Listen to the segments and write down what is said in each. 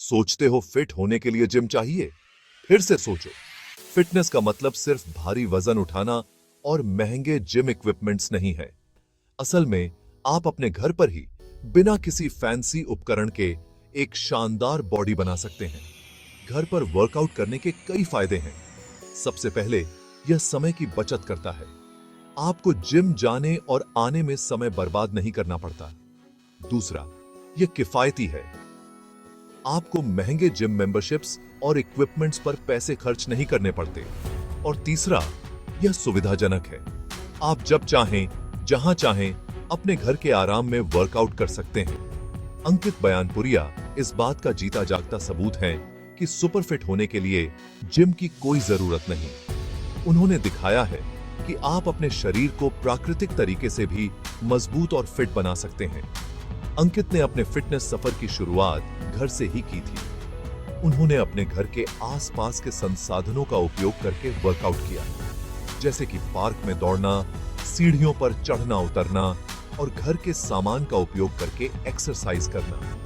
सोचते हो फिट होने के लिए जिम चाहिए? फिर से सोचो। फिटनेस का मतलब सिर्फ भारी वजन उठाना और महंगे जिम इक्विपमेंट्स नहीं है। असल में आप अपने घर पर ही बिना किसी फैंसी उपकरण के एक शानदार बॉडी बना सकते हैं। घर पर वर्कआउट करने के कई फायदे हैं। सबसे पहले, यह समय की बचत करता है। आपको जिम जाने और आने में समय बर्बाद नहीं करना पड़ता। दूसरा, यह किफायती है। आपको महंगे जिम मेंबरशिप्स और इक्विपमेंट्स पर पैसे खर्च नहीं करने पड़ते। और तीसरा, यह सुविधाजनक है। आप जब चाहें, जहां चाहें, अपने घर के आराम में वर्कआउट कर सकते हैं। अंकित बयानपुरिया इस बात का जीता जागता सबूत है कि सुपर फिट होने के लिए जिम की कोई जरूरत नहीं। उन्होंने दिखाया है कि आप अपने शरीर को प्राकृतिक तरीके से भी मजबूत और फिट बना सकते हैं। अंकित ने अपने फिटनेस सफर की शुरुआत घर से ही की थी। उन्होंने अपने घर के आसपास के संसाधनों का उपयोग करके वर्कआउट किया, जैसे कि पार्क में दौड़ना, सीढ़ियों पर चढ़ना उतरना और घर के सामान का उपयोग करके एक्सरसाइज करना।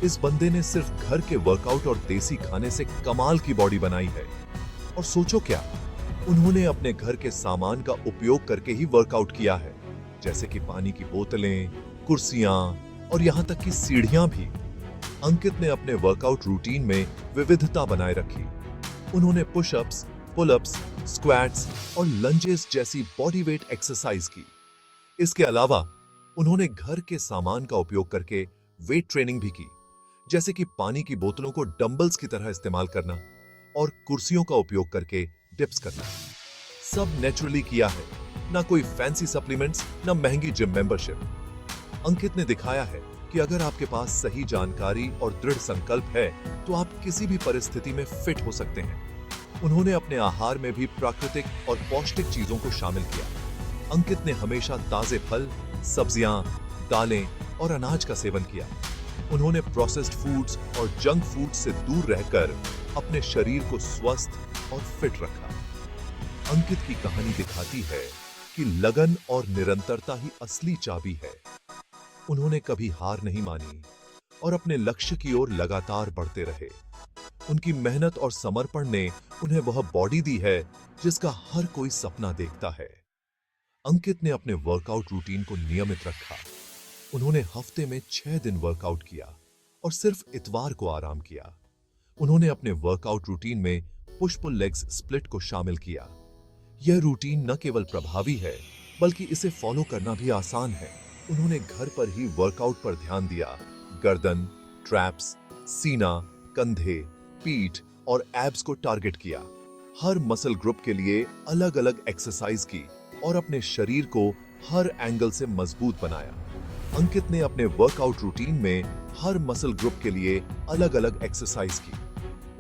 इस बंदे ने सिर्फ घर के वर्कआउट और देसी खाने से कमाल की बॉडी बनाई है। और सोचो क्या, उन्होंने अपने घर के सामान का उपयोग करके ही वर्कआउट किया है, जैसे कि पानी की बोतलें, कुर्सियां और यहां तक कि सीढ़ियां भी। अंकित ने अपने वर्कआउट रूटीन में विविधता बनाए रखी। उन्होंने पुशअप्स, पुलअप्स, स्क्वैट्स और लंजेस जैसी बॉडी वेट एक्सरसाइज की। इसके अलावा उन्होंने घर के सामान का उपयोग करके वेट ट्रेनिंग भी की, जैसे कि पानी की बोतलों को डंबल्स की तरह इस्तेमाल करना और कुर्सियों का उपयोग करके डिप्स करना। सब नेचुरली किया है, ना कोई फैंसी सप्लीमेंट्स, ना महंगी जिम मेंबरशिप। अंकित ने दिखाया है कि अगर आपके पास सही जानकारी और दृढ़ संकल्प है तो आप किसी भी परिस्थिति में फिट हो सकते हैं। उन्होंने अपने आहार में भी प्राकृतिक और पौष्टिक चीजों को शामिल किया। अंकित ने हमेशा ताजे फल, सब्जियां, दालें और अनाज का सेवन किया। उन्होंने प्रोसेस्ड फूड्स और जंक फूड से दूर रहकर अपने शरीर को स्वस्थ और फिट रखा। अंकित की कहानी दिखाती है कि लगन और निरंतरता ही असली चाबी है। उन्होंने कभी हार नहीं मानी और अपने लक्ष्य की ओर लगातार बढ़ते रहे। उनकी मेहनत और समर्पण ने उन्हें वह बॉडी दी है जिसका हर कोई सपना देखता है। अंकित ने अपने वर्कआउट रूटीन को नियमित रखा। उन्होंने हफ्ते में 6 दिन वर्कआउट किया और सिर्फ इतवार को आराम किया। उन्होंने अपने वर्कआउट रूटीन में पुश पुल लेग्स स्प्लिट को शामिल किया। यह रूटीन न केवल प्रभावी है, बल्कि इसे फॉलो करना भी आसान है। उन्होंने घर पर ही वर्कआउट पर ध्यान दिया। गर्दन, ट्रैप्स, सीना, कंधे, पीठ और एब्स को टारगेट किया। हर मसल ग्रुप के लिए अलग-अलग एक्सरसाइज की और अपने शरीर को हर एंगल से मजबूत बनाया। अंकित ने अपने वर्कआउट रूटीन में हर मसल ग्रुप के लिए अलग-अलग एक्सरसाइज की।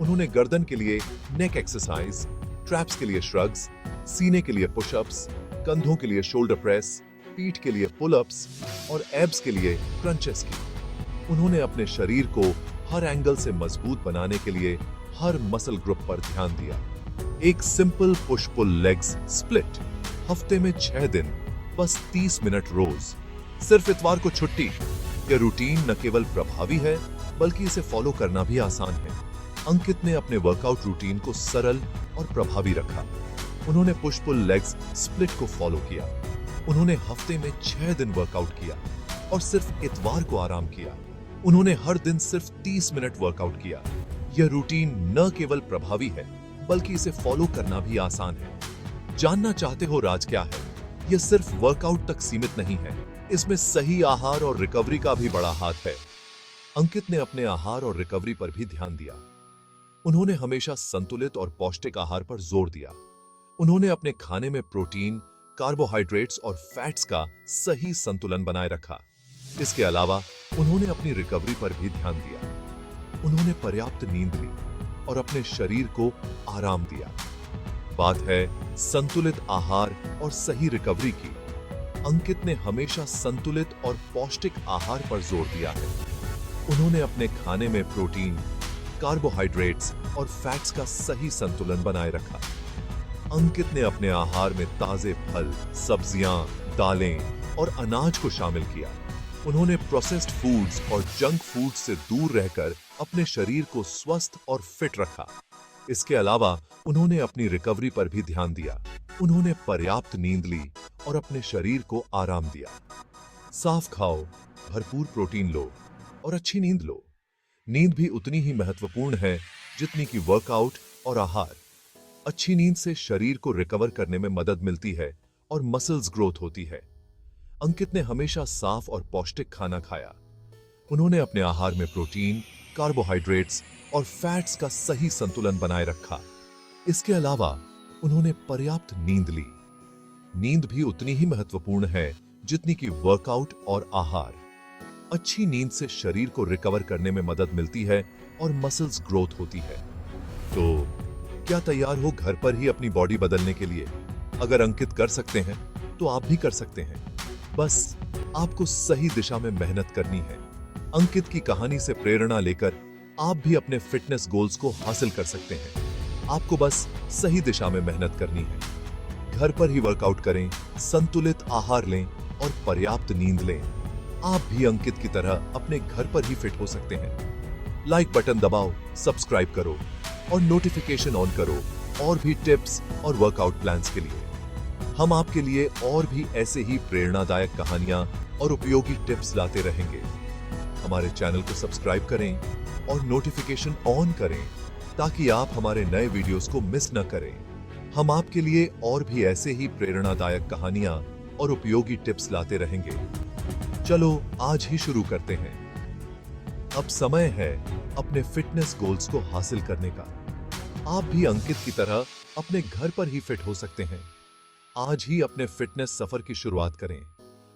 उन्होंने गर्दन के लिए नेक एक्सरसाइज, ट्रैप्स के लिए श्रग्स, सीने के लिए पुशअप्स, कंधों के लिए शोल्डर प्रेस, पीठ के लिए पुलअप्स और एब्स के लिए क्रंचेस की। उन्होंने अपने शरीर को हर एंगल से मजबूत बनाने के लिए हर मसल ग्रुप पर ध्यान दिया। एक simple push pull legs split, हफ्ते में 6 दिन, बस 30 मिनट रोज, सिर्फ इतवार को छुट्टी। यह रूटीन न केवल प्रभावी है, बल्कि इसे फॉलो करना भी आसान है। अंकित ने अपने वर्कआउट रूटीन को सरल और प्रभावी रखा। उन्होंने पुश पुल लेग्स स्प्लिट को फॉलो किया। उन्होंने हफ्ते में 6 दिन वर्कआउट किया और सिर्फ इतवार को आराम किया। उन्होंने हर दिन सिर्फ 30 मिनट वर्कआउट किया। यह रूटीन न केवल प्रभावी है, बल्कि इसे फॉलो करना भी आसान है। जानना चाहते हो राज क्या है? यह सिर्फ वर्कआउट तक सीमित नहीं है, इसमें सही आहार और रिकवरी का भी बड़ा हाथ है। अंकित ने अपने आहार और रिकवरी पर भी ध्यान दिया। उन्होंने हमेशा संतुलित और पौष्टिक आहार पर जोर दिया। उन्होंने अपने खाने में प्रोटीन, कार्बोहाइड्रेट्स और फैट्स का सही संतुलन बनाए रखा। इसके अलावा उन्होंने अपनी रिकवरी पर भी ध्यान दिया। उन्होंने पर्याप्त नींद ली और अपने शरीर को आराम दिया। बात है संतुलित आहार और सही रिकवरी की। अंकित ने हमेशा संतुलित और पौष्टिक आहार पर जोर दिया है। उन्होंने अपने खाने में प्रोटीन, कार्बोहाइड्रेट्स और फैट्स का सही संतुलन बनाए रखा। अंकित ने अपने आहार में ताजे फल, सब्जियां, दालें और अनाज को शामिल किया। उन्होंने प्रोसेस्ड फूड्स और जंक फूड से दूर रहकर अपने शरीर को स्वस्थ और फिट रखा। इसके अलावा उन्होंने अपनी रिकवरी पर भी ध्यान दिया। उन्होंने पर्याप्त नींद ली और अपने शरीर को आराम दिया। साफ खाओ, भरपूर प्रोटीन लो और अच्छी नींद लो। नींद भी उतनी ही महत्वपूर्ण है जितनी कि वर्कआउट और आहार। अच्छी नींद से शरीर को रिकवर करने में मदद मिलती है और मसल्स ग्रोथ होती है। अंकित ने हमेशा साफ और पौष्टिक खाना खाया। उन्होंने अपने आहार में प्रोटीन, कार्बोहाइड्रेट्स और फैट्स का सही संतुलन बनाए रखा। इसके अलावा उन्होंने पर्याप्त नींद ली। नींद भी उतनी ही महत्वपूर्ण है जितनी कि वर्कआउट और आहार। अच्छी नींद से शरीर को रिकवर करने में मदद मिलती है और मसल्स ग्रोथ होती है। तो क्या तैयार हो घर पर ही अपनी बॉडी बदलने के लिए? अगर अंकित कर सकते हैं तो आप भी कर सकते हैं। बस आपको सही दिशा में मेहनत करनी है। अंकित की कहानी से प्रेरणा लेकर आप भी अपने फिटनेस गोल्स को हासिल कर सकते हैं। आपको बस सही दिशा में मेहनत करनी है। घर पर ही वर्कआउट करें, संतुलित आहार लें और पर्याप्त नींद लें। आप भी अंकित की तरह अपने घर पर ही फिट हो सकते हैं। लाइक बटन दबाओ, सब्सक्राइब करो और नोटिफिकेशन ऑन करो और भी टिप्स और वर्कआउट प्लान्स के लिए। हम आपके लिए और भी ऐसे ही प्रेरणादायक कहानियां और उपयोगी टिप्स लाते रहेंगे। हमारे चैनल को सब्सक्राइब करें और नोटिफिकेशन ऑन करें ताकि आप हमारे नए वीडियोस को मिस न करें। हम आपके लिए और भी ऐसे ही प्रेरणादायक कहानियां और उपयोगी टिप्स लाते रहेंगे। चलो आज ही शुरू करते हैं। अब समय है अपने फिटनेस गोल्स को हासिल करने का। आप भी अंकित की तरह अपने घर पर ही फिट हो सकते हैं। आज ही अपने फिटनेस सफर की शुरुआत करें।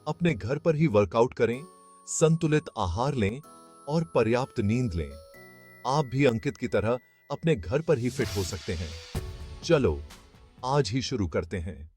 अपने घर पर ही वर्कआउट करें, संतुलित आहार लें और पर्याप्त नींद लें। आप भी अंकित की तरह अपने घर पर ही फिट हो सकते हैं। चलो आज ही शुरू करते हैं।